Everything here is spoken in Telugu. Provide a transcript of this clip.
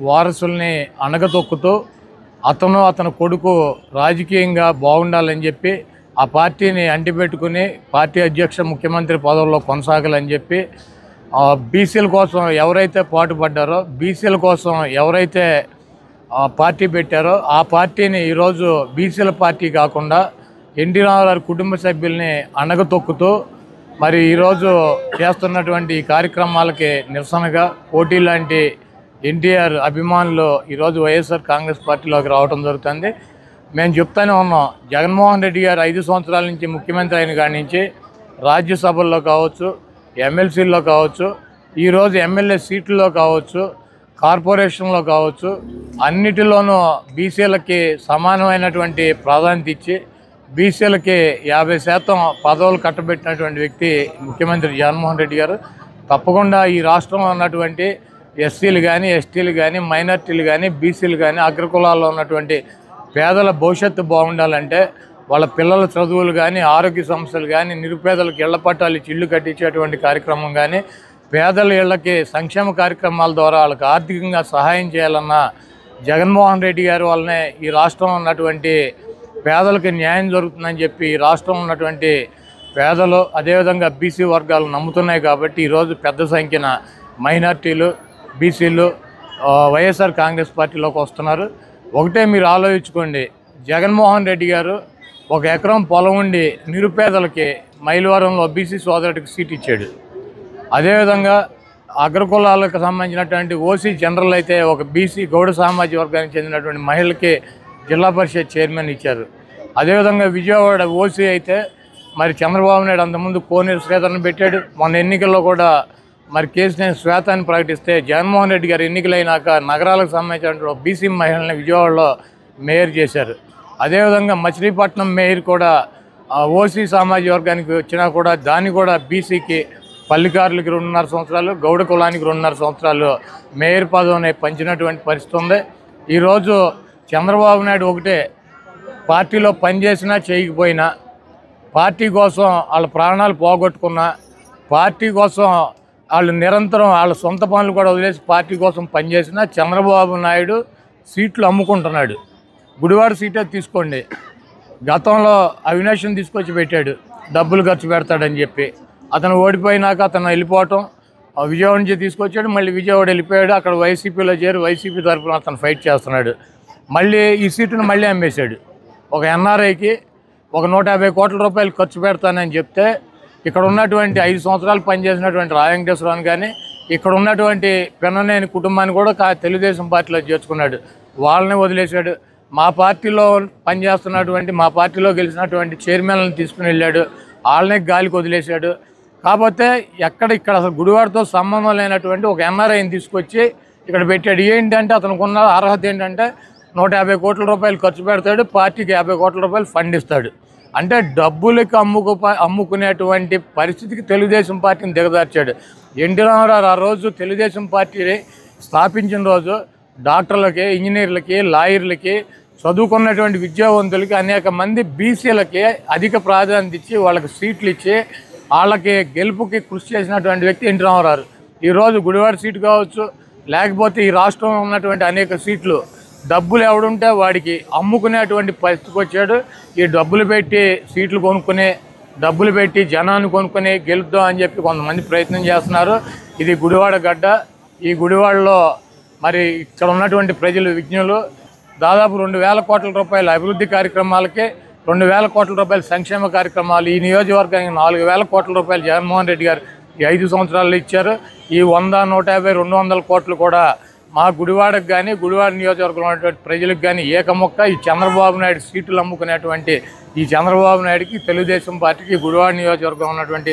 వారసుల్ని అణగదొక్కుతూ అతని కొడుకు రాజకీయంగా బాగుండాలని చెప్పి ఆ పార్టీని అంటిపెట్టుకుని పార్టీ అధ్యక్ష ముఖ్యమంత్రి పదవుల్లో కొనసాగాలని చెప్పి బీసీల కోసం ఎవరైతే పాటుపడ్డారో బీసీల కోసం ఎవరైతే పార్టీ పెట్టారో ఆ పార్టీని ఈరోజు బీసీల పార్టీ కాకుండా ఎన్టీ రామారావు కుటుంబ సభ్యుల్ని అణగతొక్కుతూ మరి ఈరోజు చేస్తున్నటువంటి ఈ కార్యక్రమాలకి నిరసనగా పోటీ లాంటి ఎన్టీఆర్ అభిమానులు ఈరోజు వైఎస్ఆర్ కాంగ్రెస్ పార్టీలోకి రావడం జరుగుతుంది. మేము చెప్తానే ఉన్నాం, జగన్మోహన్ రెడ్డి గారు 5 సంవత్సరాల నుంచి ముఖ్యమంత్రి అయిన కాడి నుంచి రాజ్యసభల్లో కావచ్చు, ఎమ్మెల్సీల్లో కావచ్చు, ఈరోజు ఎమ్మెల్యే సీట్లలో కావచ్చు, కార్పొరేషన్లో కావచ్చు, అన్నిటిలోనూ బీసీలకి సమానమైనటువంటి ప్రాధాన్యత ఇచ్చి బీసీలకి 50% పదవులు కట్టబెట్టినటువంటి వ్యక్తి ముఖ్యమంత్రి జగన్మోహన్ రెడ్డి గారు. తప్పకుండా ఈ రాష్ట్రంలో ఉన్నటువంటి ఎస్సీలు కానీ, ఎస్టీలు కానీ, మైనార్టీలు కానీ, బీసీలు కానీ, అగ్రకులాల్లో ఉన్నటువంటి పేదల భవిష్యత్తు బాగుండాలంటే వాళ్ళ పిల్లల చదువులు కానీ, ఆరోగ్య సమస్యలు కానీ, నిరుపేదలకు ఇళ్ల పట్టాలు ఇచ్చి ఇళ్ళు కట్టించేటువంటి కార్యక్రమం కానీ, పేదల ఇళ్లకి సంక్షేమ కార్యక్రమాల ద్వారా వాళ్ళకి ఆర్థికంగా సహాయం చేయాలన్న జగన్మోహన్ రెడ్డి గారి వల్లనే ఈ రాష్ట్రంలో ఉన్నటువంటి పేదలకు న్యాయం జరుగుతుందని చెప్పి ఈ రాష్ట్రంలో ఉన్నటువంటి పేదలు అదేవిధంగా బీసీ వర్గాలు నమ్ముతున్నాయి. కాబట్టి ఈరోజు పెద్ద సంఖ్యన మైనార్టీలు, బీసీలు వైఎస్ఆర్ కాంగ్రెస్ పార్టీలోకి వస్తున్నారు. ఒకటే మీరు ఆలోచించుకోండి, జగన్మోహన్ రెడ్డి గారు 1 ఎకరం పొలం ఉండి నిరుపేదలకి మైలవరంలో బీసీ సోదరుడికి సీట్ ఇచ్చాడు. అదేవిధంగా అగ్రకులాలకు సంబంధించినటువంటి ఓసీ జనరల్ అయితే ఒక బీసీ గౌడ సామాజిక వర్గానికి చెందినటువంటి మహిళకి జిల్లా పరిషత్ చైర్మన్ ఇచ్చారు. అదేవిధంగా విజయవాడ ఓసీ అయితే మరి చంద్రబాబు నాయుడు అంతకుముందు కోనేరు శ్వేతను పెట్టాడు. మొన్న ఎన్నికల్లో కూడా మరి కేసీఆర్ శ్వేతాన్ని ప్రకటిస్తే జగన్మోహన్ రెడ్డి గారు ఎన్నికలైనాక నగరాలకు సంబంధించిన బీసీ మహిళల్ని విజయవాడలో మేయర్ చేశారు. అదేవిధంగా మచిలీపట్నం మేయర్ కూడా ఓసీ సామాజిక వర్గానికి వచ్చినా కూడా దాన్ని కూడా బీసీకి పల్లికారులకి 2.5 సంవత్సరాలు, గౌడ కులానికి 2.5 సంవత్సరాలు మేయర్ పదవిని పంచినటువంటి పరిస్థితి ఉంది. ఈరోజు చంద్రబాబు నాయుడు ఒకటే, పార్టీలో పనిచేసినా చేయకపోయినా, పార్టీ కోసం వాళ్ళ ప్రాణాలు పోగొట్టుకున్నా, పార్టీ కోసం వాళ్ళు నిరంతరం వాళ్ళ సొంత పనులు కూడా వదిలేసి పార్టీ కోసం పనిచేసినా చంద్రబాబు నాయుడు సీట్లు అమ్ముకుంటున్నాడు. గుడివాడ సీటే తీసుకోండి, గతంలో అవినాష్ని తీసుకొచ్చి పెట్టాడు, డబ్బులు ఖర్చు పెడతాడని చెప్పి. అతను ఓడిపోయినాక అతను వెళ్ళిపోవటం, విజయవాడ నుంచి తీసుకొచ్చాడు, మళ్ళీ విజయవాడ వెళ్ళిపోయాడు. అక్కడ వైసీపీలో చేరి వైసీపీ తరఫున అతను ఫైట్ చేస్తున్నాడు. మళ్ళీ ఈ సీటును మళ్ళీ అమ్మేశాడు. ఒక ఎన్ఆర్ఐకి 150 కోట్ల రూపాయలు ఖర్చు పెడతానని చెప్తే ఇక్కడ ఉన్నటువంటి 5 సంవత్సరాలు పనిచేసినటువంటి రాయంకటేశ్వరరావుని కానీ, ఇక్కడ ఉన్నటువంటి పెన్ననేని కుటుంబాన్ని కూడా తెలుగుదేశం పార్టీలో చేర్చుకున్నాడు. వాళ్ళని వదిలేశాడు. మా పార్టీలో పనిచేస్తున్నటువంటి, మా పార్టీలో గెలిచినటువంటి చైర్మన్లను తీసుకుని వెళ్ళాడు, వాళ్ళని గాలికి వదిలేశాడు. కాకపోతే ఇక్కడ అసలు గుడివాడతో సంబంధం లేనటువంటి ఒక ఎన్ఆర్ఐని తీసుకొచ్చి ఇక్కడ పెట్టాడు. ఏంటంటే అతనికి ఉన్న అర్హత ఏంటంటే 150 కోట్ల రూపాయలు ఖర్చు పెడతాడు, పార్టీకి 50 కోట్ల రూపాయలు ఫండ్ ఇస్తాడు. అంటే డబ్బులకి అమ్ముకునేటువంటి పరిస్థితికి తెలుగుదేశం పార్టీని దిగదార్చాడు. ఎన్టీ రామారావు ఆ రోజు తెలుగుదేశం పార్టీని స్థాపించిన రోజు డాక్టర్లకి, ఇంజనీర్లకి, లాయర్లకి, చదువుకున్నటువంటి విద్యావంతులకి అనేక మంది బీసీలకి అధిక ప్రాధాన్యత ఇచ్చి వాళ్ళకి సీట్లు ఇచ్చి వాళ్ళకి గెలుపుకి కృషి చేసినటువంటి వ్యక్తి ఎన్టీ రామారావు. ఈరోజు గుడివాడ సీటు కావచ్చు, లేకపోతే ఈ రాష్ట్రంలో ఉన్నటువంటి అనేక సీట్లు డబ్బులు ఎవడుంటే వాడికి అమ్ముకునేటువంటి పరిస్థితికి వచ్చాడు. ఈ డబ్బులు పెట్టి సీట్లు కొనుక్కుని, డబ్బులు పెట్టి జనాన్ని కొనుక్కొని గెలుద్దాం అని చెప్పి కొంతమంది ప్రయత్నం చేస్తున్నారు. ఇది గుడివాడ గడ్డ. ఈ గుడివాడలో మరి ఇక్కడ ఉన్నటువంటి ప్రజలు విజ్ఞులు దాదాపు 2,000 కోట్ల రూపాయల అభివృద్ధి కార్యక్రమాలకి, 2,000 కోట్ల రూపాయల సంక్షేమ కార్యక్రమాలు, ఈ నియోజకవర్గానికి 4,000 కోట్ల రూపాయలు జగన్మోహన్ రెడ్డి గారు ఈ 5 సంవత్సరాల్లో ఇచ్చారు. ఈ 100, 150, 200 కోట్లు కూడా మా గుడివాడకు కానీ, గుడివాడ నియోజకవర్గంలో ఉన్నటువంటి ప్రజలకు కానీ ఏకమొక్క ఈ చంద్రబాబు నాయుడు సీట్లు అమ్ముకునేటువంటి ఈ చంద్రబాబు నాయుడికి, తెలుగుదేశం పార్టీకి, గుడివాడ నియోజకవర్గంలో ఉన్నటువంటి